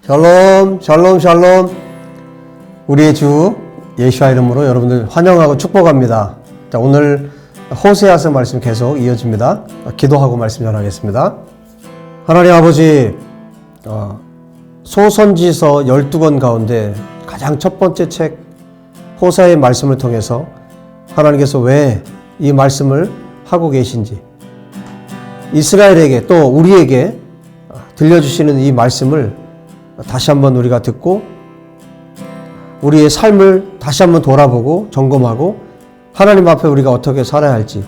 샬롬, 샬롬, 샬롬. 우리의 주 예수와 이름으로 여러분들 환영하고 축복합니다. 자, 오늘 호세아서 말씀 계속 이어집니다. 기도하고 말씀 전하겠습니다. 하나님 아버지, 소선지서 12권 가운데 가장 첫 번째 책 호세아의 말씀을 통해서 하나님께서 왜 이 말씀을 하고 계신지, 이스라엘에게 또 우리에게 들려주시는 이 말씀을 다시 한번 우리가 듣고 우리의 삶을 다시 한번 돌아보고 점검하고 하나님 앞에 우리가 어떻게 살아야 할지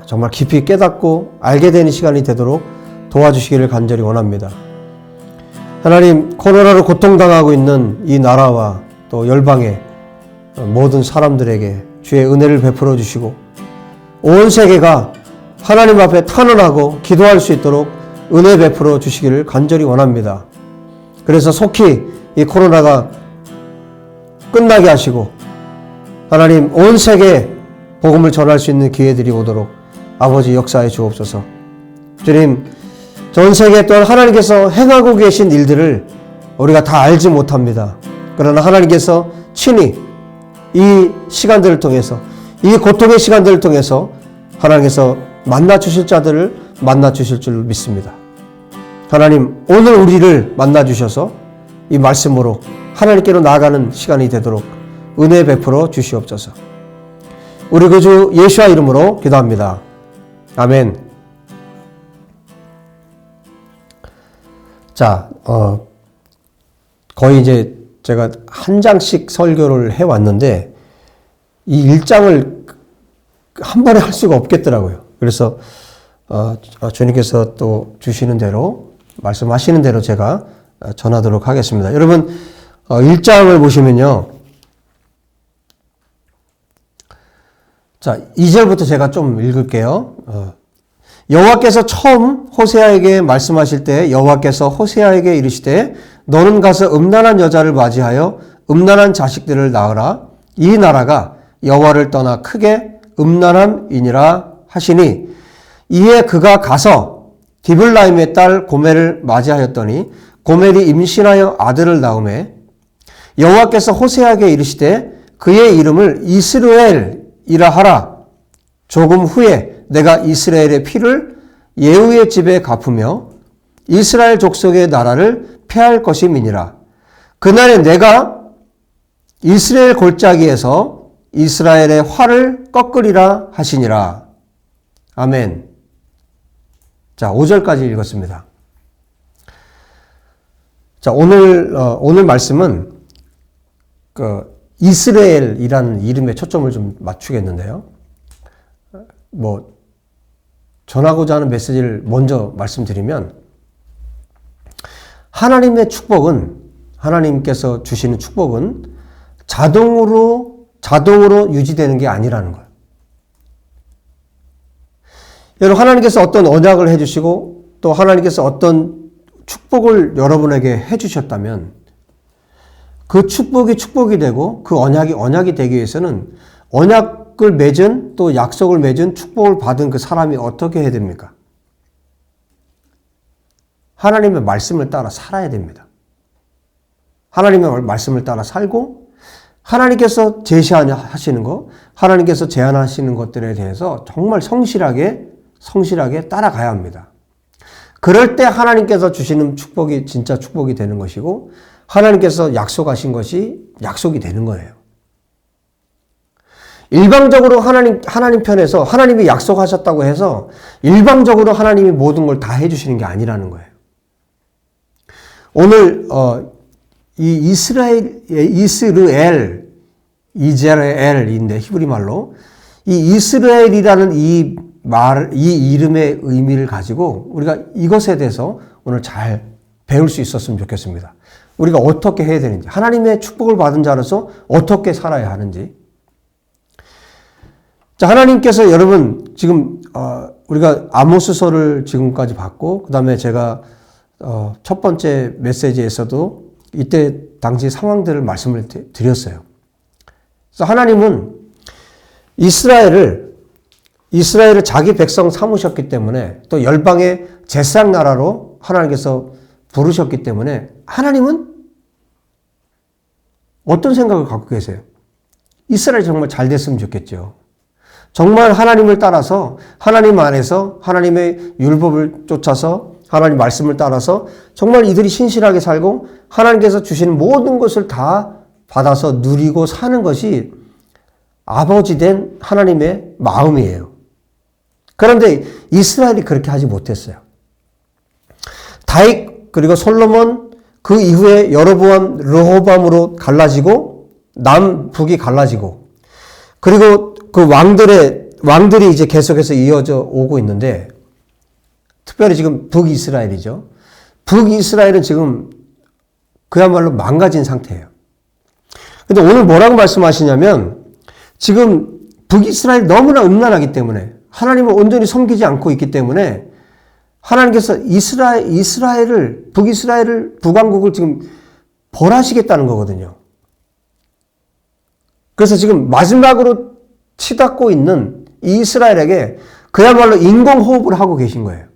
정말 깊이 깨닫고 알게 되는 시간이 되도록 도와주시기를 간절히 원합니다. 하나님, 코로나로 고통당하고 있는 이 나라와 또 열방의 모든 사람들에게 주의 은혜를 베풀어 주시고 온 세계가 하나님 앞에 탄원하고 기도할 수 있도록 은혜 베풀어 주시기를 간절히 원합니다. 그래서 속히 이 코로나가 끝나게 하시고 하나님 온 세계에 복음을 전할 수 있는 기회들이 오도록 아버지 역사해 주옵소서. 주님, 전 세계 또한 하나님께서 행하고 계신 일들을 우리가 다 알지 못합니다. 그러나 하나님께서 친히 이 시간들을 통해서, 이 고통의 시간들을 통해서 하나님께서 만나 주실 자들을 만나 주실 줄 믿습니다. 하나님, 오늘 우리를 만나 주셔서 이 말씀으로 하나님께로 나아가는 시간이 되도록 은혜 베풀어 주시옵소서. 우리 구주 예수와 이름으로 기도합니다. 아멘. 자, 거의 이제 제가 한 장씩 설교를 해왔는데 이 1장을 한 번에 할 수가 없겠더라고요. 그래서 주님께서 또 주시는 대로, 말씀하시는 대로 제가 전하도록 하겠습니다. 여러분, 1장을 보시면요. 자, 2절부터 제가 좀 읽을게요. 여호와께서 처음 호세아에게 말씀하실 때 여호와께서 호세아에게 이르시되 너는 가서 음란한 여자를 맞이하여 음란한 자식들을 낳으라. 이 나라가 여호와를 떠나 크게 음란함이니라 하시니, 이에 그가 가서 디블라임의 딸 고멜을 맞이하였더니 고멜이 임신하여 아들을 낳음에 여호와께서 호세아에게 이르시되 그의 이름을 이스라엘이라 하라. 조금 후에 내가 이스라엘의 피를 예후의 집에 갚으며 이스라엘 족속의 나라를 폐할 것임이니라. 그날에 내가 이스라엘 골짜기에서 이스라엘의 활을 꺾으리라 하시니라. 아멘. 자, 5절까지 읽었습니다. 자, 오늘 말씀은 이스라엘이라는 이름에 초점을 좀 맞추겠는데요. 전하고자 하는 메시지를 먼저 말씀드리면, 하나님의 축복은, 하나님께서 주시는 축복은 자동으로 유지되는 게 아니라는 거예요. 여러분, 하나님께서 어떤 언약을 해주시고 또 하나님께서 어떤 축복을 여러분에게 해주셨다면 그 축복이 축복이 되고 그 언약이 되기 위해서는 언약을 맺은, 또 약속을 맺은, 축복을 받은 그 사람이 어떻게 해야 됩니까? 하나님의 말씀을 따라 살아야 됩니다. 하나님의 말씀을 따라 살고 하나님께서 제시하시는 것, 하나님께서 제안하시는 것들에 대해서 정말 성실하게 따라가야 합니다. 그럴 때 하나님께서 주시는 축복이 진짜 축복이 되는 것이고 하나님께서 약속하신 것이 약속이 되는 거예요. 일방적으로 하나님 편에서 하나님이 약속하셨다고 해서 일방적으로 하나님이 모든 걸 다 해주시는 게 아니라는 거예요. 오늘 이 이스라엘인데 히브리 말로 이 이스라엘이라는 이 이름의 의미를 가지고 우리가 이것에 대해서 오늘 잘 배울 수 있었으면 좋겠습니다. 우리가 어떻게 해야 되는지, 하나님의 축복을 받은 자로서 어떻게 살아야 하는지. 자, 하나님께서 여러분 지금 우리가 아모스서를 지금까지 봤고, 그 다음에 제가 첫 번째 메시지에서도 이때 당시 상황들을 말씀을 드렸어요. 그래서 하나님은 이스라엘을 자기 백성 삼으셨기 때문에 또 열방의 제사장 나라로 하나님께서 부르셨기 때문에 하나님은 어떤 생각을 갖고 계세요? 이스라엘이 정말 잘 됐으면 좋겠죠. 정말 하나님을 따라서 하나님 안에서 하나님의 율법을 쫓아서 하나님 말씀을 따라서 정말 이들이 신실하게 살고 하나님께서 주시는 모든 것을 다 받아서 누리고 사는 것이 아버지 된 하나님의 마음이에요. 그런데 이스라엘이 그렇게 하지 못했어요. 다윗 그리고 솔로몬 그 이후에 여로보암 르호보암으로 갈라지고 남북이 갈라지고 그리고 그 왕들이 이제 계속해서 이어져 오고 있는데 특별히 지금 북이스라엘이죠. 북이스라엘은 지금 그야말로 망가진 상태예요. 근데 오늘 뭐라고 말씀하시냐면 지금 북이스라엘이 너무나 음란하기 때문에 하나님을 온전히 섬기지 않고 있기 때문에 하나님께서 북이스라엘을 북왕국을 지금 벌하시겠다는 거거든요. 그래서 지금 마지막으로 치닫고 있는 이스라엘에게 그야말로 인공호흡을 하고 계신 거예요.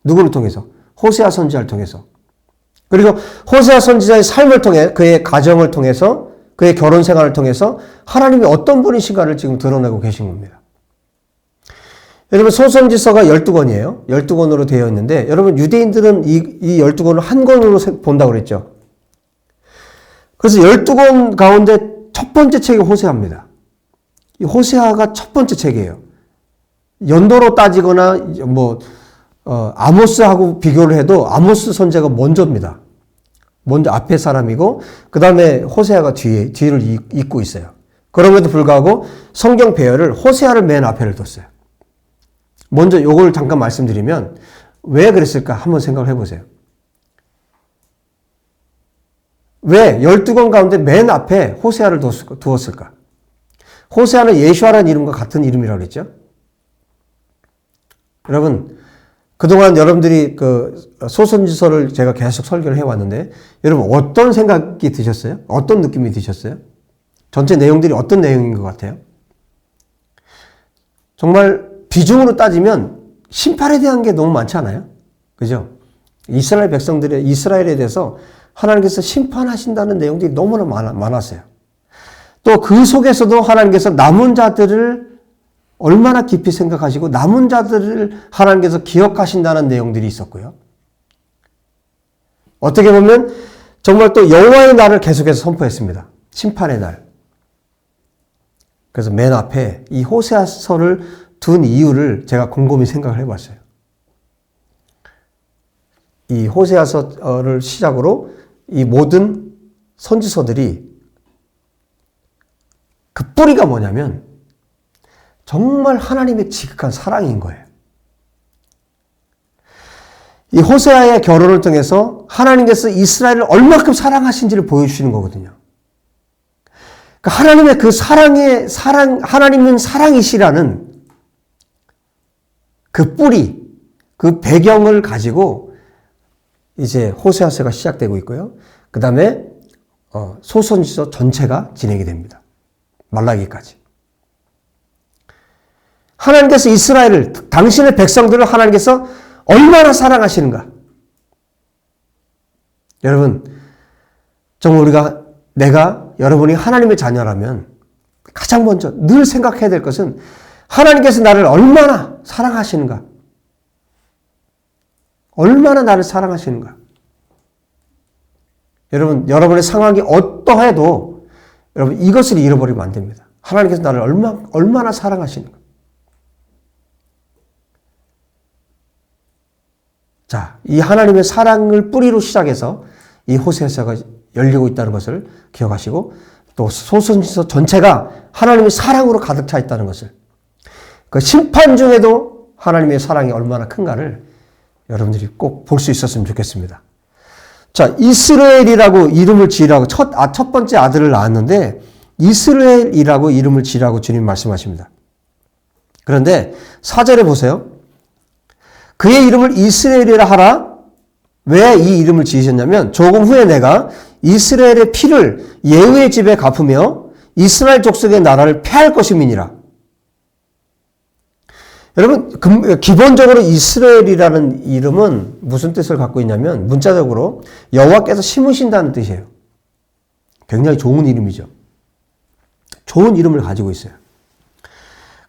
누구를 통해서? 호세아 선지자를 통해서. 그리고 호세아 선지자의 삶을 통해 그의 가정을 통해서 그의 결혼 생활을 통해서 하나님이 어떤 분이신가를 지금 드러내고 계신 겁니다. 여러분 소선지서가 12권이에요. 12권으로 되어 있는데 여러분 유대인들은 이 12권을 한 권으로 본다고 그랬죠. 그래서 12권 가운데 첫 번째 책이 호세아입니다. 이 호세아가 첫 번째 책이에요. 연도로 따지거나 아모스하고 비교를 해도 아모스 선지자가 먼저입니다. 먼저 앞에 사람이고 그 다음에 호세아가 뒤를 잇고 있어요. 그럼에도 불구하고 성경 배열을 호세아를 맨 앞에를 뒀어요. 먼저 요걸 잠깐 말씀드리면 왜 그랬을까 한번 생각을 해보세요. 왜 12권 가운데 맨 앞에 호세아를 두었을까? 호세아는 예슈아라는 이름과 같은 이름이라고 그랬죠. 여러분 그동안 여러분들이 그 소선지서를 제가 계속 설교를 해왔는데 여러분 어떤 생각이 드셨어요? 어떤 느낌이 드셨어요? 전체 내용들이 어떤 내용인 것 같아요? 정말 비중으로 따지면 심판에 대한 게 너무 많지 않아요? 그죠? 이스라엘 백성들의 이스라엘에 대해서 하나님께서 심판하신다는 내용들이 너무나 많았어요. 또 그 속에서도 하나님께서 남은 자들을 얼마나 깊이 생각하시고 남은 자들을 하나님께서 기억하신다는 내용들이 있었고요. 어떻게 보면 정말 또 여호와의 날을 계속해서 선포했습니다. 심판의 날. 그래서 맨 앞에 이 호세아서를 둔 이유를 제가 곰곰이 생각을 해봤어요. 이 호세아서를 시작으로 이 모든 선지서들이 그 뿌리가 뭐냐면 정말 하나님의 지극한 사랑인 거예요. 이 호세아의 결혼을 통해서 하나님께서 이스라엘을 얼마큼 사랑하신지를 보여주시는 거거든요. 그러니까 하나님의 그 하나님은 사랑이시라는 그 뿌리, 그 배경을 가지고 이제 호세아서가 시작되고 있고요. 그 다음에 소선지서 전체가 진행이 됩니다. 말라기까지. 하나님께서 이스라엘을, 당신의 백성들을 하나님께서 얼마나 사랑하시는가. 여러분, 정말 여러분이 하나님의 자녀라면 가장 먼저 늘 생각해야 될 것은 하나님께서 나를 얼마나 사랑하시는가. 얼마나 나를 사랑하시는가. 여러분, 여러분의 상황이 어떠해도 여러분 이것을 잃어버리면 안 됩니다. 하나님께서 나를 얼마나 사랑하시는가. 자, 이 하나님의 사랑을 뿌리로 시작해서 이 호세아서가 열리고 있다는 것을 기억하시고 또 소선지서 전체가 하나님의 사랑으로 가득 차 있다는 것을 그 심판 중에도 하나님의 사랑이 얼마나 큰가를 여러분들이 꼭 볼 수 있었으면 좋겠습니다. 자, 이스라엘이라고 이름을 지으라고 첫 번째 아들을 낳았는데 이스라엘이라고 이름을 지으라고 주님 말씀하십니다. 그런데 4절에 보세요. 그의 이름을 이스라엘이라 하라. 왜 이 이름을 지으셨냐면 조금 후에 내가 이스라엘의 피를 예후의 집에 갚으며 이스라엘 족속의 나라를 폐할 것임이니라. 여러분, 기본적으로 이스라엘이라는 이름은 무슨 뜻을 갖고 있냐면 문자적으로 여호와께서 심으신다는 뜻이에요. 굉장히 좋은 이름이죠. 좋은 이름을 가지고 있어요.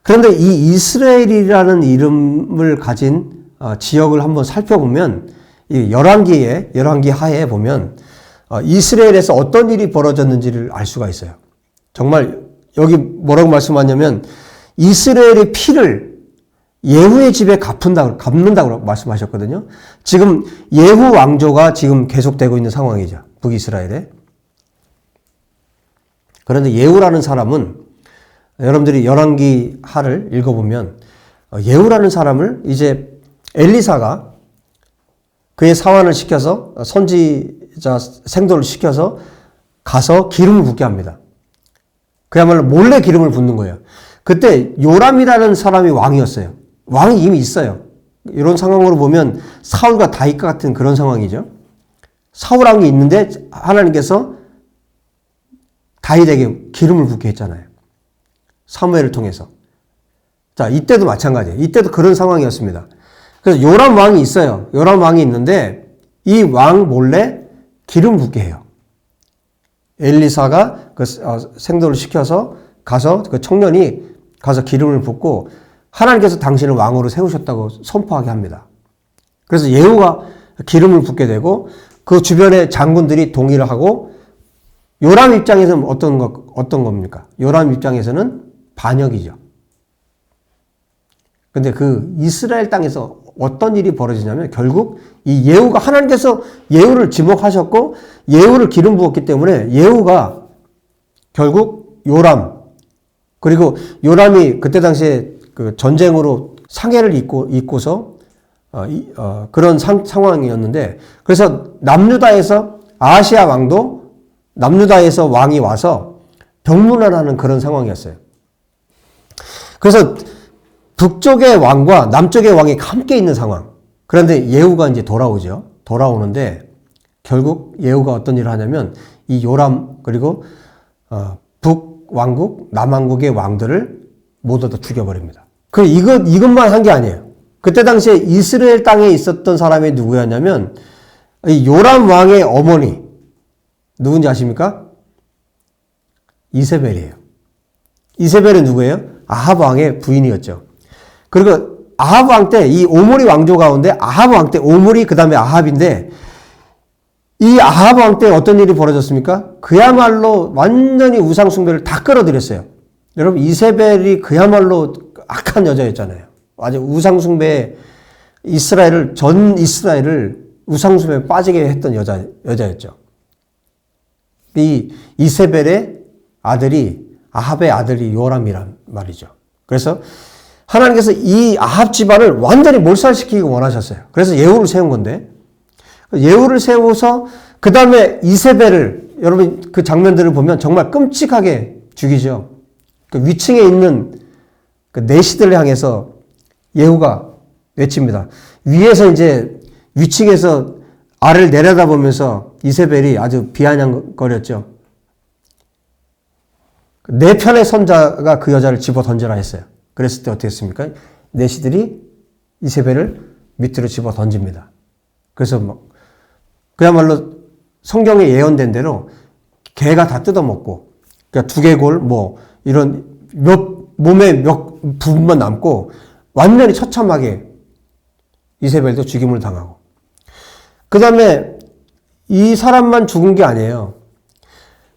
그런데 이 이스라엘이라는 이름을 가진 지역을 한번 살펴보면 이 열왕기 하에 보면 이스라엘에서 어떤 일이 벌어졌는지를 알 수가 있어요. 정말 여기 뭐라고 말씀하냐면 이스라엘의 피를 예후의 집에 갚는다고 말씀하셨거든요. 지금 예후 왕조가 지금 계속되고 있는 상황이죠. 북이스라엘에. 그런데 예후라는 사람은 여러분들이 열왕기 하를 읽어보면 예후라는 사람을 이제 엘리사가 그의 사환을 시켜서 선지자 생도를 시켜서 가서 기름을 붓게 합니다. 그야말로 몰래 기름을 붓는 거예요. 그때 요람이라는 사람이 왕이었어요. 왕이 이미 있어요. 이런 상황으로 보면 사울과 다윗과 같은 그런 상황이죠. 사울 왕이 있는데 하나님께서 다윗에게 기름을 붓게 했잖아요. 사무엘을 통해서. 자, 이때도 마찬가지예요. 이때도 그런 상황이었습니다. 그래서 요람 왕이 있어요. 요람 왕이 있는데 이 왕 몰래 기름 붓게 해요. 엘리사가 그 생도를 시켜서 가서 그 청년이 가서 기름을 붓고 하나님께서 당신을 왕으로 세우셨다고 선포하게 합니다. 그래서 예후가 기름을 붓게 되고 그 주변의 장군들이 동의를 하고 요람 입장에서는 어떤 겁니까? 요람 입장에서는 반역이죠. 근데 그 이스라엘 땅에서 어떤 일이 벌어지냐면 결국 이 예후가 하나님께서 예후를 지목하셨고 예후를 기름 부었기 때문에 예후가 결국 요람 그리고 요람이 그때 당시에 그 전쟁으로 상해를 입고서 그런 상황이었는데 그래서 남유다에서 아하시야 왕도 남유다에서 왕이 와서 병문안하는 그런 상황이었어요. 그래서 북쪽의 왕과 남쪽의 왕이 함께 있는 상황. 그런데 예후가 이제 돌아오죠. 돌아오는데 결국 예후가 어떤 일을 하냐면 이 요람 그리고 북왕국, 남왕국의 왕들을 모두 다 죽여버립니다. 이것만 한 게 아니에요. 그때 당시에 이스라엘 땅에 있었던 사람이 누구였냐면 이 요람 왕의 어머니 누군지 아십니까? 이세벨이에요. 이세벨은 누구예요? 아합 왕의 부인이었죠. 그리고 아합 왕 때 이 오므리 왕조 가운데 아합 왕 때 오므리 그 다음에 아합인데 이 아합 왕 때 어떤 일이 벌어졌습니까? 그야말로 완전히 우상 숭배를 다 끌어들였어요. 여러분 이세벨이 그야말로 악한 여자였잖아요. 아주 우상 숭배 전 이스라엘을 우상 숭배에 빠지게 했던 여자였죠. 이 이세벨의 아들이 아합의 아들이 요람이란 말이죠. 그래서 하나님께서 이 아합 집안을 완전히 몰살시키기 원하셨어요. 그래서 예후를 세운 건데 예후를 세워서 그 다음에 이세벨을 여러분 그 장면들을 보면 정말 끔찍하게 죽이죠. 그 위층에 있는 그 내시들을 향해서 예후가 외칩니다. 위에서 이제 위층에서 아래를 내려다보면서 이세벨이 아주 비아냥거렸죠. 내 편의 손자가 그 여자를 집어 던져라 했어요. 그랬을 때 어떻게 했습니까? 내시들이 이세벨을 밑으로 집어 던집니다. 그래서 그야말로 성경에 예언된 대로 개가 다 뜯어먹고, 그러니까 두개골, 이런 몸의 몇 부분만 남고 완전히 처참하게 이세벨도 죽임을 당하고. 그 다음에 이 사람만 죽은 게 아니에요.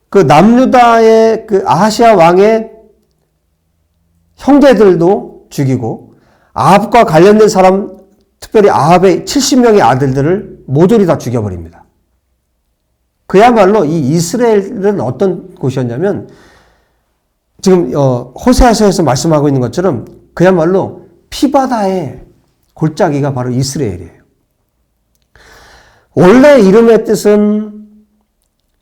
그 남유다의 그 아하시아 왕의 형제들도 죽이고 아합과 관련된 사람, 특별히 아합의 70명의 아들들을 모조리 다 죽여버립니다. 그야말로 이 이스라엘은 어떤 곳이었냐면 지금 호세아서에서 말씀하고 있는 것처럼 그야말로 피바다의 골짜기가 바로 이스라엘이에요. 원래 이름의 뜻은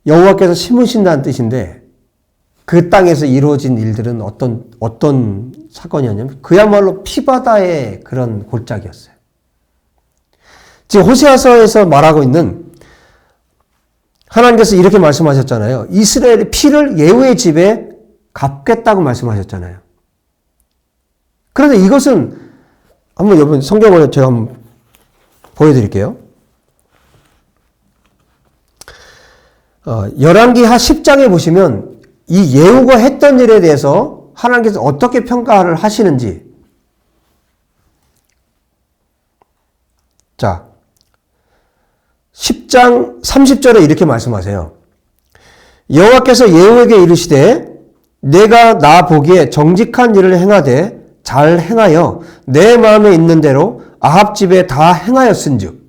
여호와께서 심으신다는 뜻인데 그 땅에서 이루어진 일들은 어떤 사건이었냐면 그야말로 피바다의 그런 골짜기였어요. 지금 호세아서에서 말하고 있는 하나님께서 이렇게 말씀하셨잖아요. 이스라엘의 피를 예후의 집에 갚겠다고 말씀하셨잖아요. 그런데 이것은 한번 여러분 성경을 제가 한번 보여드릴게요. 열왕기하 10장에 보시면 이 예후가 했던 일에 대해서 하나님께서 어떻게 평가를 하시는지. 자, 10장 30절에 이렇게 말씀하세요. 여호와께서 예후에게 이르시되 내가 나 보기에 정직한 일을 행하되 잘 행하여 내 마음에 있는 대로 아합 집에 다 행하였은즉.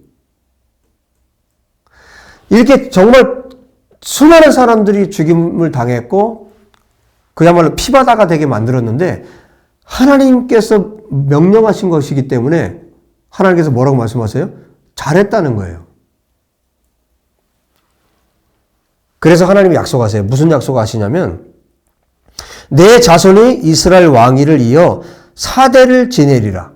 이렇게 정말 수많은 사람들이 죽임을 당했고 그야말로 피바다가 되게 만들었는데 하나님께서 명령하신 것이기 때문에 하나님께서 뭐라고 말씀하세요? 잘했다는 거예요. 그래서 하나님이 약속하세요. 무슨 약속하시냐면 내 자손이 이스라엘 왕위를 이어 4대를 지내리라.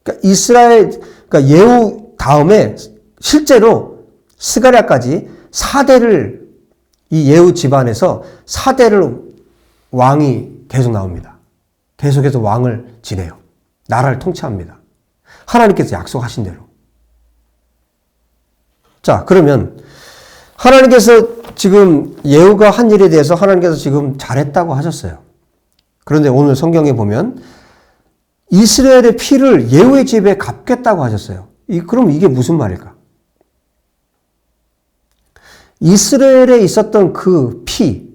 그러니까 예후 다음에 실제로 스가랴까지 4대를 이 예후 집안에서 4대를 왕이 계속 나옵니다. 계속해서 왕을 지내요. 나라를 통치합니다. 하나님께서 약속하신 대로. 자, 그러면 하나님께서 지금 예후가 한 일에 대해서 하나님께서 지금 잘했다고 하셨어요. 그런데 오늘 성경에 보면 이스라엘의 피를 예후의 집에 갚겠다고 하셨어요. 그럼 이게 무슨 말일까? 이스라엘에 있었던 그 피,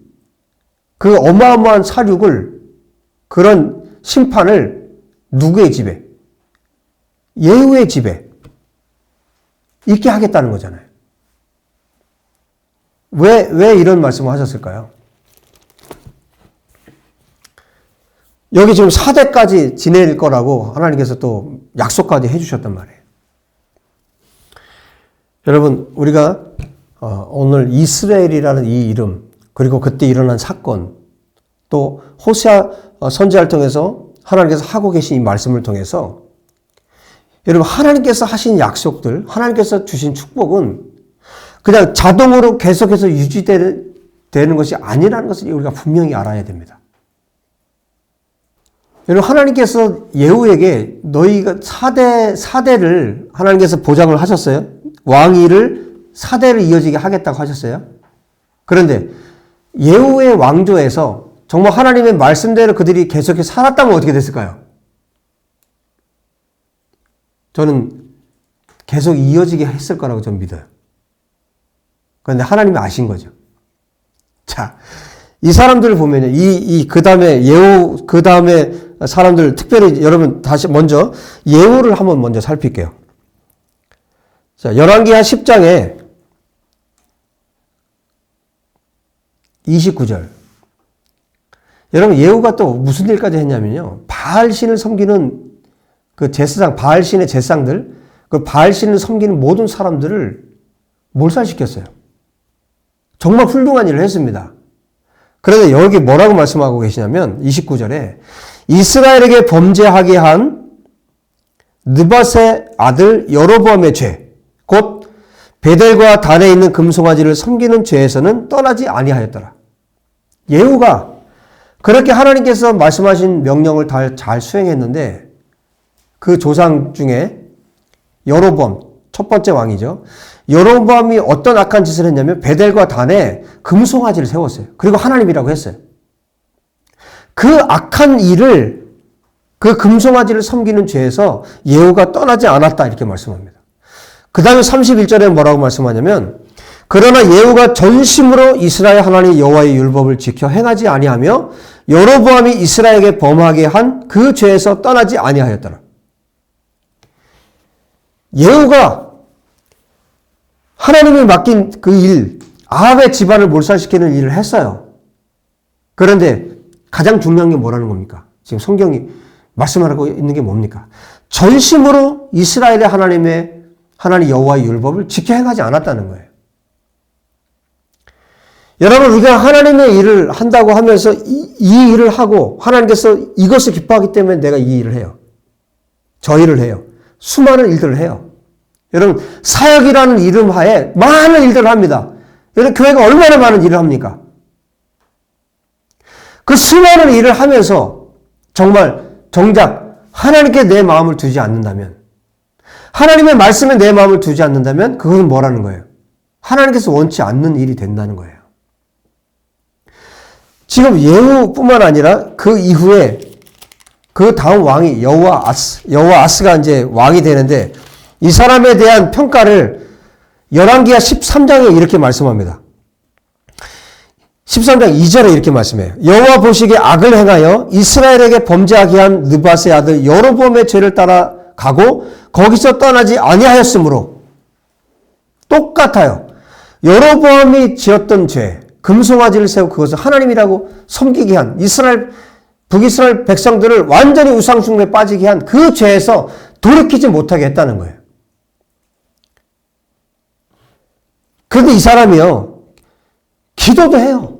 그 어마어마한 살육을, 그런 심판을 누구의 집에? 예후의 집에 있게 하겠다는 거잖아요. 왜 이런 말씀을 하셨을까요? 여기 지금 4대까지 지낼 거라고 하나님께서 또 약속까지 해주셨단 말이에요. 여러분, 우리가 오늘 이스라엘이라는 이 이름, 그리고 그때 일어난 사건, 또 호세아 선지자를 통해서 하나님께서 하고 계신 이 말씀을 통해서 여러분, 하나님께서 하신 약속들, 하나님께서 주신 축복은 그냥 자동으로 계속해서 유지되는 것이 아니라는 것을 우리가 분명히 알아야 됩니다. 여러분, 하나님께서 예후에게 너희가 4대를 하나님께서 보장을 하셨어요. 왕위를 4대를 이어지게 하겠다고 하셨어요. 그런데 예후의 왕조에서 정말 하나님의 말씀대로 그들이 계속해서 살았다면 어떻게 됐을까요? 저는 계속 이어지게 했을 거라고 저는 믿어요. 그런데 하나님이 아신 거죠. 자, 이 사람들을 보면요. 그 다음에 예후, 그 다음에 사람들, 특별히 여러분 다시 먼저 예후를 한번 먼저 살필게요. 자, 열왕기하 10장에 29절. 여러분, 예후가 또 무슨 일까지 했냐면요. 바알신을 섬기는 그 제사장, 바알신의 제사장들, 그 바알신을 섬기는 모든 사람들을 몰살시켰어요. 정말 훌륭한 일을 했습니다. 그런데 여기 뭐라고 말씀하고 계시냐면 29절에 이스라엘에게 범죄하게 한 느밧의 아들 여로보암의 죄, 곧 베델과 단에 있는 금송아지를 섬기는 죄에서는 떠나지 아니하였더라. 예후가 그렇게 하나님께서 말씀하신 명령을 잘 수행했는데 그 조상 중에 여로보암, 첫 번째 왕이죠. 여로보암이 어떤 악한 짓을 했냐면 베델과 단에 금송아지를 세웠어요. 그리고 하나님이라고 했어요. 그 악한 일을, 그 금송아지를 섬기는 죄에서 예후가 떠나지 않았다 이렇게 말씀합니다. 그 다음에 31절에 뭐라고 말씀하냐면 그러나 예후가 전심으로 이스라엘 하나님 여호와의 율법을 지켜 행하지 아니하며 여로보암이 이스라엘에게 범하게 한 그 죄에서 떠나지 아니하였더라. 예후가 하나님이 맡긴 그 일, 아합의 집안을 몰살시키는 일을 했어요. 그런데 가장 중요한 게 뭐라는 겁니까? 지금 성경이 말씀하고 있는 게 뭡니까? 전심으로 이스라엘의 하나님 여호와의 율법을 지켜 행하지 않았다는 거예요. 여러분, 우리가 하나님의 일을 한다고 하면서 이 일을 하고 하나님께서 이것을 기뻐하기 때문에 내가 이 일을 해요. 저 일을 해요. 수많은 일들을 해요. 여러분, 사역이라는 이름 하에 많은 일들을 합니다. 여러분, 교회가 얼마나 많은 일을 합니까? 그 수많은 일을 하면서 정말 정작 하나님께 내 마음을 두지 않는다면, 하나님의 말씀에 내 마음을 두지 않는다면 그것은 뭐라는 거예요? 하나님께서 원치 않는 일이 된다는 거예요. 지금 예후뿐만 아니라 그 이후에 그 다음 왕이 여호아스가 이제 왕이 되는데 이 사람에 대한 평가를 열왕기하 13장에 이렇게 말씀합니다. 13장 2절에 이렇게 말씀해요. 여호와 보시기에 악을 행하여 이스라엘에게 범죄하게 한 느밧의 아들 여로보암의 죄를 따라가고 거기서 떠나지 아니하였으므로 똑같아요. 여로보암이 지었던 죄, 금송아지를 세우고 그것을 하나님이라고 섬기게 한 북이스라엘 백성들을 완전히 우상숭배에 빠지게 한 그 죄에서 돌이키지 못하게 했다는 거예요. 그런데 이 사람이요, 기도도 해요.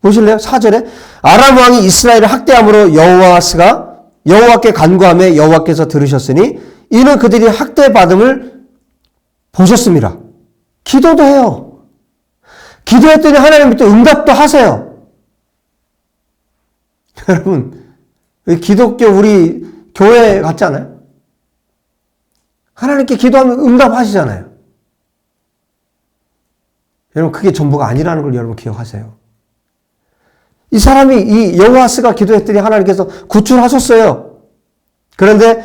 보실래요? 4절에 아람 왕이 이스라엘을 학대함으로 여호와께 간구하며 여호와께서 들으셨으니 이는 그들이 학대받음을 보셨습니다. 기도도 해요. 기도했더니 하나님이 또 응답도 하세요. 여러분, 기독교 우리 교회 같지 않아요? 하나님께 기도하면 응답하시잖아요. 여러분, 그게 전부가 아니라는 걸 여러분 기억하세요. 이 사람이 이 여호아스가 기도했더니 하나님께서 구출하셨어요. 그런데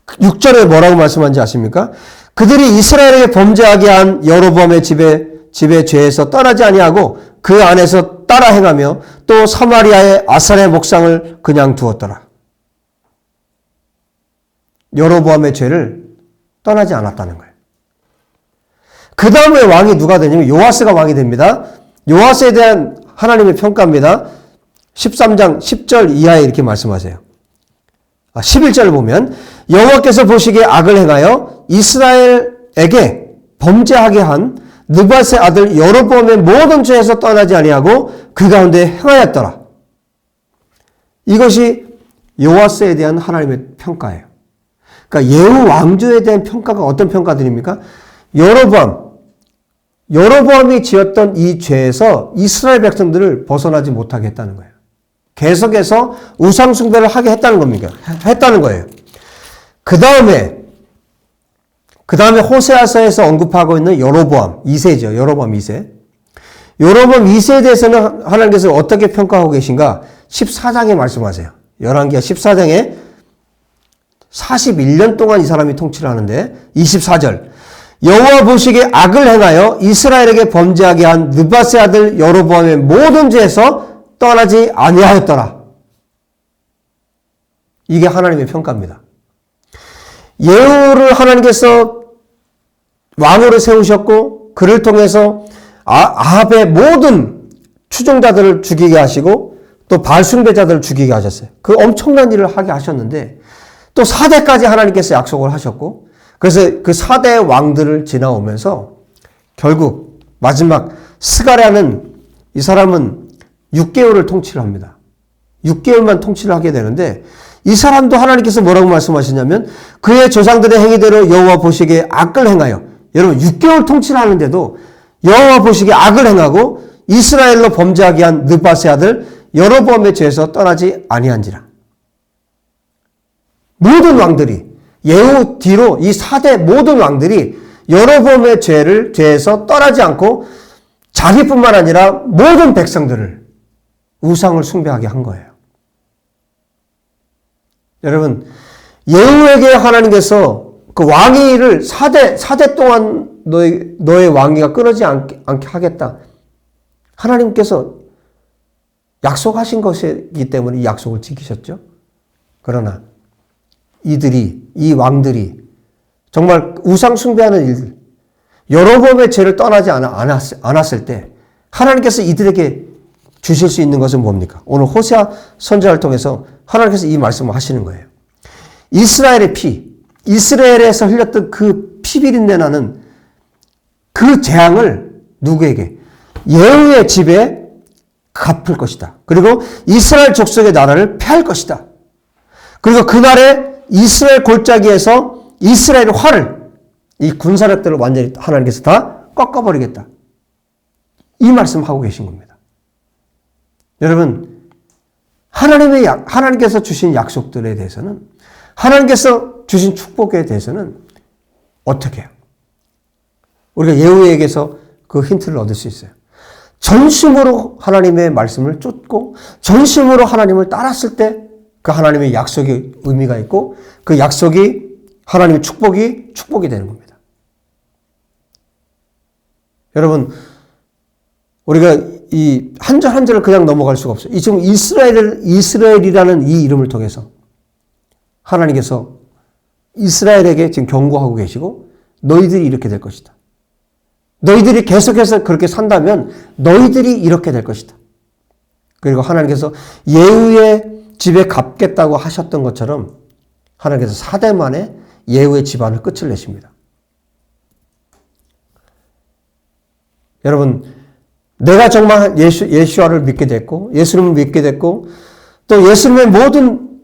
6절에 뭐라고 말씀하는지 아십니까? 그들이 이스라엘에게 범죄하게 한 여로보암의 집의 죄에서 떠나지 아니하고 그 안에서 따라 행하며 또 사마리아의 아살의 목상을 그냥 두었더라. 여로보암의 죄를 떠나지 않았다는 거예요. 그 다음에 왕이 누가 되냐면 요아스가 왕이 됩니다. 요아스에 대한 하나님의 평가입니다. 13장 10절 이하에 이렇게 말씀하세요. 11절을 보면 여호와께서 보시기에 악을 행하여 이스라엘에게 범죄하게 한 느밧의 아들 여로보암의 모든 죄에서 떠나지 아니하고 그 가운데 행하였더라. 이것이 요아스에 대한 하나님의 평가예요. 그러니까 예후 왕조에 대한 평가가 어떤 평가들입니까? 여로보암이 지었던 이 죄에서 이스라엘 백성들을 벗어나지 못하게 했다는 거예요. 계속해서 우상 숭배를 하게 했다는 겁니다. 했다는 거예요. 그 다음에 호세아서에서 언급하고 있는 여로보암 2세죠. 여로보암 2세. 여로보암 2세에 대해서는 하나님께서 어떻게 평가하고 계신가? 14장에 말씀하세요. 열왕기하 14장에 41년 동안 이 사람이 통치를 하는데 24절 여호와 보시기에 악을 행하여 이스라엘에게 범죄하게 한 느밧의 아들 여로보암의 모든 죄에서 떠나지 아니하였더라. 이게 하나님의 평가입니다. 예후를 하나님께서 왕으로 세우셨고 그를 통해서 아합의 모든 추종자들을 죽이게 하시고 또 바알숭배자들을 죽이게 하셨어요. 그 엄청난 일을 하게 하셨는데 또 4대까지 하나님께서 약속을 하셨고 그래서 그 4대 왕들을 지나오면서 결국 마지막 스가랴는 이 사람은 6개월을 통치를 합니다. 6개월만 통치를 하게 되는데 이 사람도 하나님께서 뭐라고 말씀하시냐면 그의 조상들의 행위대로 여호와 보시기에 악을 행하여 여러분 6개월 통치를 하는데도 여호와 보시기에 악을 행하고 이스라엘로 범죄하게 한 느밧의 아들 여로보암의 죄에서 떠나지 아니한지라. 모든 왕들이 예후 뒤로 이 4대 모든 왕들이 여로보암의 죄에서 떠나지 않고 자기뿐만 아니라 모든 백성들을 우상을 숭배하게 한 거예요. 여러분, 예후에게 하나님께서 그 왕위를 4대 동안 너의 왕위가 끊어지지 않게 하겠다. 하나님께서 약속하신 것이기 때문에 이 약속을 지키셨죠. 그러나 이 왕들이 정말 우상 숭배하는 일들, 여로보암의 죄를 떠나지 않았을 때 하나님께서 이들에게 주실 수 있는 것은 뭡니까? 오늘 호세아 선지자를 통해서 하나님께서 이 말씀을 하시는 거예요. 이스라엘의 피, 이스라엘에서 흘렸던 그 피비린내 나는 그 재앙을 누구에게? 예후의 집에 갚을 것이다. 그리고 이스라엘 족속의 나라를 폐할 것이다. 그리고 그날에 이스라엘 골짜기에서 이스라엘의 활을, 이 군사력들을 완전히 하나님께서 다 꺾어버리겠다. 이 말씀하고 계신 겁니다. 여러분, 하나님께서 주신 약속들에 대해서는, 하나님께서 주신 축복에 대해서는 어떻게 해요? 우리가 예후에게서 그 힌트를 얻을 수 있어요. 전심으로 하나님의 말씀을 쫓고 전심으로 하나님을 따랐을 때 그 하나님의 약속이 의미가 있고 그 약속이 하나님의 축복이 되는 겁니다. 여러분, 우리가 이 한 절 한 절을 그냥 넘어갈 수가 없어요. 이 지금 이스라엘이라는 이 이름을 통해서 하나님께서 이스라엘에게 지금 경고하고 계시고 너희들이 이렇게 될 것이다. 너희들이 계속해서 그렇게 산다면 너희들이 이렇게 될 것이다. 그리고 하나님께서 예후의 집에 갚겠다고 하셨던 것처럼 하나님께서 4대 만에 예후의 집안을 끝을 내십니다. 여러분, 내가 정말 예수와를 믿게 됐고 예수님을 믿게 됐고 또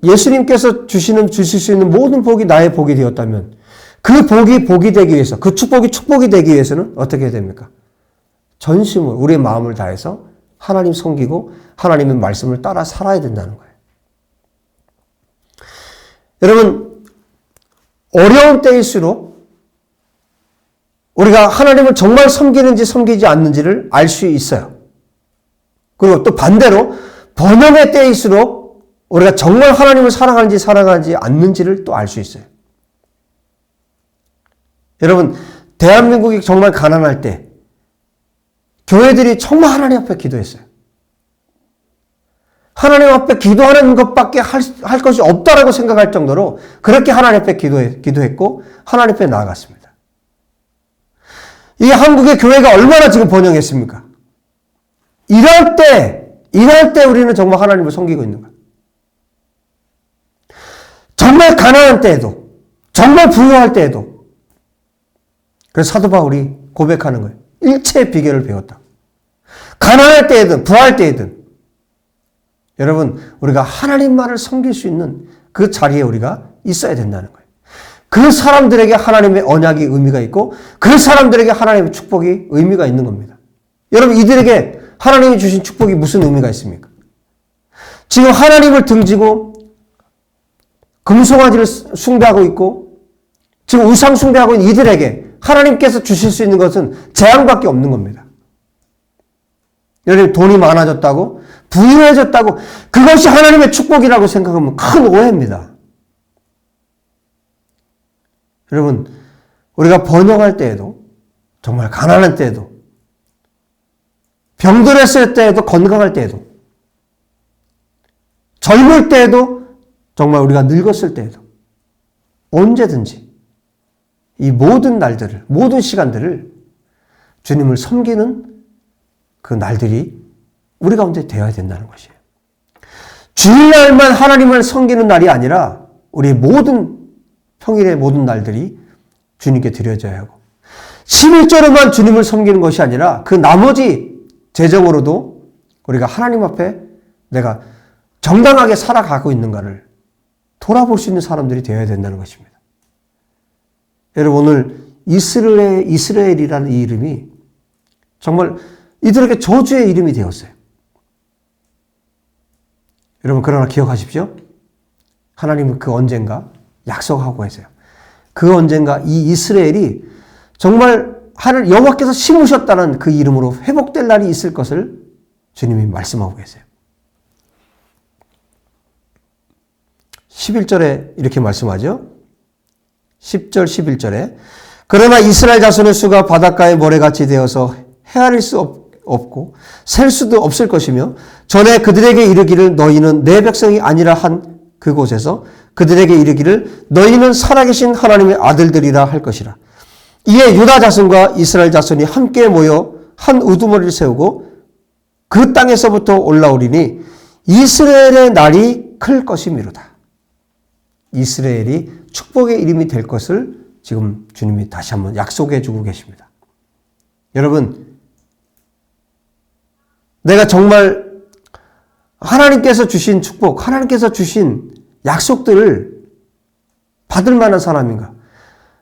예수님께서 주실 수 있는 모든 복이 나의 복이 되었다면 그 복이 되기 위해서, 그 축복이 되기 위해서는 어떻게 해야 됩니까? 전심으로 우리의 마음을 다해서 하나님 섬기고 하나님의 말씀을 따라 살아야 된다는 거예요. 여러분, 어려운 때일수록 우리가 하나님을 정말 섬기는지 섬기지 않는지를 알 수 있어요. 그리고 또 반대로 번영의 때일수록 우리가 정말 하나님을 사랑하는지 않는지를 또 알 수 있어요. 여러분, 대한민국이 정말 가난할 때 교회들이 정말 하나님 앞에 기도했어요. 하나님 앞에 기도하는 것밖에 할 것이 없다라고 생각할 정도로 그렇게 하나님 앞에 기도했고 하나님 앞에 나아갔습니다. 이 한국의 교회가 얼마나 지금 번영했습니까? 이럴 때 우리는 정말 하나님을 섬기고 있는 거예요. 정말 가난한 때에도, 정말 부유할 때에도. 그래서 사도 바울이 고백하는 거예요. 일체의 비결을 배웠다. 가난할 때에든 부할 때에든 여러분, 우리가 하나님만을 섬길 수 있는 그 자리에 우리가 있어야 된다는 거예요. 그 사람들에게 하나님의 언약이 의미가 있고 그 사람들에게 하나님의 축복이 의미가 있는 겁니다. 여러분, 이들에게 하나님이 주신 축복이 무슨 의미가 있습니까? 지금 하나님을 등지고 금송아지를 숭배하고 있고 지금 우상 숭배하고 있는 이들에게 하나님께서 주실 수 있는 것은 재앙밖에 없는 겁니다. 여러분, 돈이 많아졌다고 부유해졌다고 그것이 하나님의 축복이라고 생각하면 큰 오해입니다. 여러분, 우리가 번영할 때에도 정말 가난할 때에도 병들었을 때에도 건강할 때에도 젊을 때에도 정말 우리가 늙었을 때에도 언제든지 이 모든 날들을, 모든 시간들을 주님을 섬기는 그 날들이 우리 가운데 되어야 된다는 것이에요. 주일날만 하나님을 섬기는 날이 아니라 우리 모든 평일의 모든 날들이 주님께 드려져야 하고 11조로만 주님을 섬기는 것이 아니라 그 나머지 재정으로도 우리가 하나님 앞에 내가 정당하게 살아가고 있는가를 돌아볼 수 있는 사람들이 되어야 된다는 것입니다. 여러분, 오늘 이스라엘이라는 이 이름이 정말 이들에게 저주의 이름이 되었어요. 여러분, 그러나 기억하십시오. 하나님은 그 언젠가 약속하고 계세요. 그 언젠가 이 이스라엘이 정말 여호와께서 심으셨다는 그 이름으로 회복될 날이 있을 것을 주님이 말씀하고 계세요. 11절에 이렇게 말씀하죠. 10절 11절에 그러나 이스라엘 자손의 수가 바닷가의 모래같이 되어서 헤아릴 수 없고 셀 수도 없을 것이며 전에 그들에게 이르기를 너희는 내 백성이 아니라 한 그곳에서 그들에게 이르기를 너희는 살아계신 하나님의 아들들이라 할 것이라. 이에 유다 자손과 이스라엘 자손이 함께 모여 한 우두머리를 세우고 그 땅에서부터 올라오리니 이스라엘의 날이 클 것이미로다. 이스라엘이 축복의 이름이 될 것을 지금 주님이 다시 한번 약속해 주고 계십니다. 여러분, 내가 정말 하나님께서 주신 축복, 하나님께서 주신 약속들을 받을 만한 사람인가?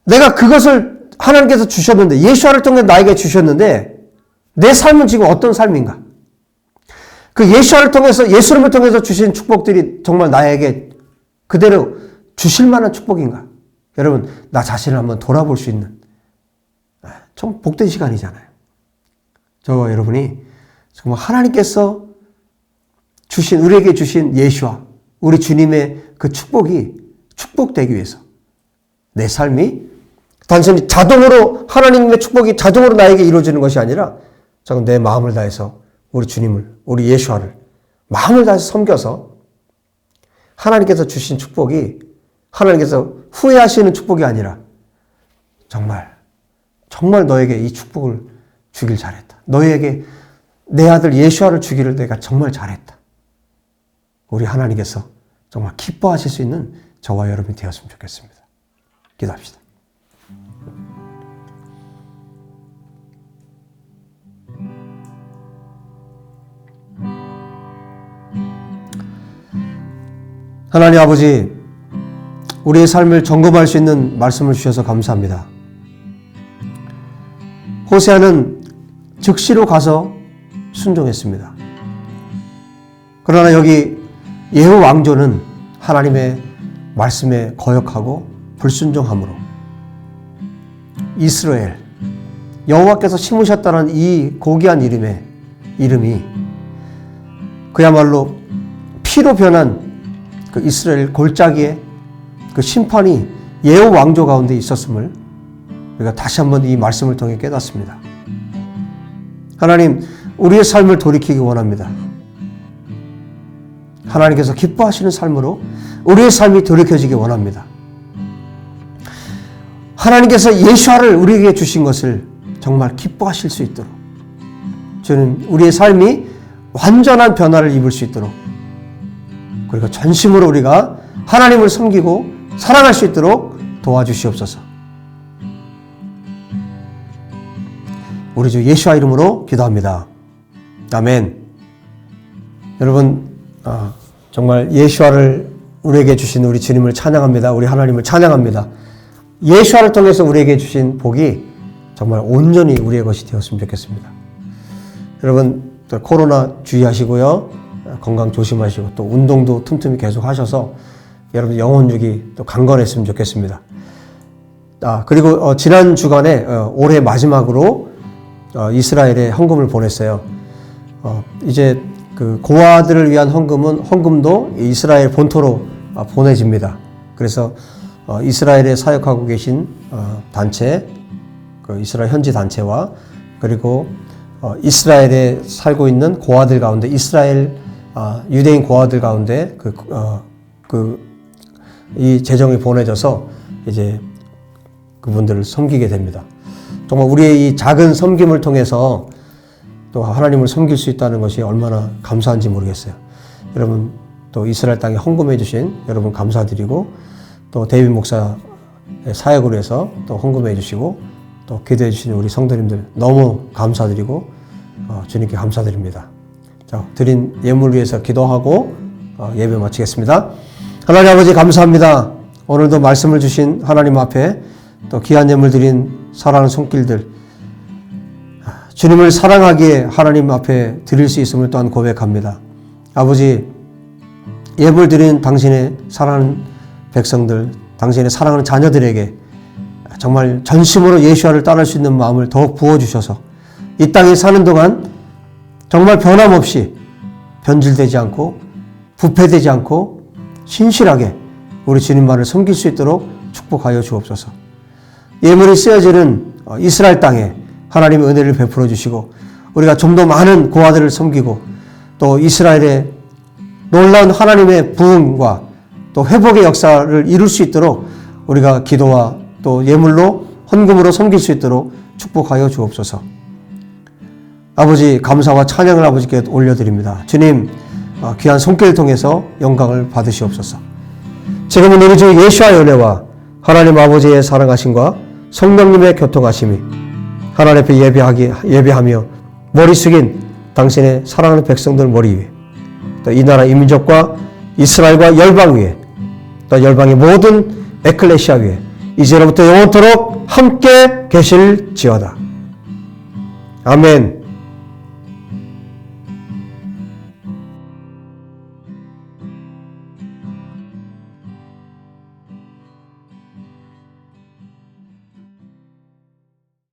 내가 그것을 하나님께서 주셨는데, 예수와를 통해 나에게 주셨는데 내 삶은 지금 어떤 삶인가? 그 예수를 통해서, 예수님을 통해서 주신 축복들이 정말 나에게 그대로 주실 만한 축복인가? 여러분, 나 자신을 한번 돌아볼 수 있는 참 복된 시간이잖아요. 저와 여러분이 정말 하나님께서 우리에게 주신 예수와 우리 주님의 그 축복이 축복되기 위해서 내 삶이 단순히 자동으로 하나님의 축복이 자동으로 나에게 이루어지는 것이 아니라 정말 내 마음을 다해서 우리 주님을, 우리 예수와를 마음을 다해서 섬겨서 하나님께서 주신 축복이 하나님께서 후회하시는 축복이 아니라 정말 너에게 이 축복을 주길 잘했다. 너에게 내 아들 예수와를 주기를 내가 정말 잘했다. 우리 하나님께서 정말 기뻐하실 수 있는 저와 여러분이 되었으면 좋겠습니다. 기도합시다. 하나님 아버지, 우리의 삶을 점검할 수 있는 말씀을 주셔서 감사합니다. 호세아는 즉시로 가서 순종했습니다. 그러나 여기 예후 왕조는 하나님의 말씀에 거역하고 불순종함으로 이스라엘, 여호와께서 심으셨다는 이 고귀한 이름이 그야말로 피로 변한 그 이스라엘 골짜기의 그 심판이 예후 왕조 가운데 있었음을 우리가 다시 한번 이 말씀을 통해 깨닫습니다. 하나님, 우리의 삶을 돌이키기 원합니다. 하나님께서 기뻐하시는 삶으로 우리의 삶이 돌이켜지기 원합니다. 하나님께서 예수아를 우리에게 주신 것을 정말 기뻐하실 수 있도록 주님, 우리의 삶이 완전한 변화를 입을 수 있도록 그리고 전심으로 우리가 하나님을 섬기고 사랑할 수 있도록 도와주시옵소서. 우리 주 예수와 이름으로 기도합니다. 아멘. 여러분, 정말 예수와를 우리에게 주신 우리 주님을 찬양합니다. 우리 하나님을 찬양합니다. 예수와를 통해서 우리에게 주신 복이 정말 온전히 우리의 것이 되었으면 좋겠습니다. 여러분, 또 코로나 주의하시고요. 건강 조심하시고 또 운동도 틈틈이 계속 하셔서 여러분 영혼육이 또 강건했으면 좋겠습니다. 그리고 지난 주간에 올해 마지막으로 이스라엘에 헌금을 보냈어요. 이제 그 고아들을 위한 헌금도 이스라엘 본토로 보내집니다. 그래서 이스라엘에 사역하고 계신 단체, 그 이스라엘 현지 단체와 그리고 이스라엘에 살고 있는 고아들 가운데 이스라엘 유대인 고아들 가운데 이 재정이 보내져서 이제 그분들을 섬기게 됩니다. 정말 우리의 이 작은 섬김을 통해서 또 하나님을 섬길 수 있다는 것이 얼마나 감사한지 모르겠어요. 여러분, 또 이스라엘 땅에 헌금해 주신 여러분 감사드리고 또 데이빗 목사의 사역으로 해서 또 헌금해 주시고 또 기도해 주시는 우리 성도님들 너무 감사드리고 주님께 감사드립니다. 자, 드린 예물을 위해서 기도하고 예배 마치겠습니다. 하나님 아버지 감사합니다. 오늘도 말씀을 주신 하나님 앞에 또 귀한 예물 드린 사랑하는 손길들 주님을 사랑하기에 하나님 앞에 드릴 수 있음을 또한 고백합니다. 아버지, 예물 드린 당신의 사랑하는 백성들, 당신의 사랑하는 자녀들에게 정말 전심으로 예수와를 따를 수 있는 마음을 더욱 부어주셔서 이 땅에 사는 동안 정말 변함없이 변질되지 않고 부패되지 않고 신실하게 우리 주님만을 섬길 수 있도록 축복하여 주옵소서. 예물이 쓰여지는 이스라엘 땅에 하나님의 은혜를 베풀어 주시고 우리가 좀 더 많은 고아들을 섬기고 또 이스라엘의 놀라운 하나님의 부흥과 또 회복의 역사를 이룰 수 있도록 우리가 기도와 또 예물로 헌금으로 섬길 수 있도록 축복하여 주옵소서. 아버지, 감사와 찬양을 아버지께 올려드립니다. 주님, 귀한 손길을 통해서 영광을 받으시옵소서. 지금은 우리 주 예수와의 은혜와 하나님 아버지의 사랑하심과 성령님의 교통하심이 하나님 앞에 예배하며 머리 숙인 당신의 사랑하는 백성들 머리 위에 또 이 나라 이 민족과 이스라엘과 열방 위에 또 열방의 모든 에클레시아 위에 이제로부터 영원토록 함께 계실지어다. 아멘.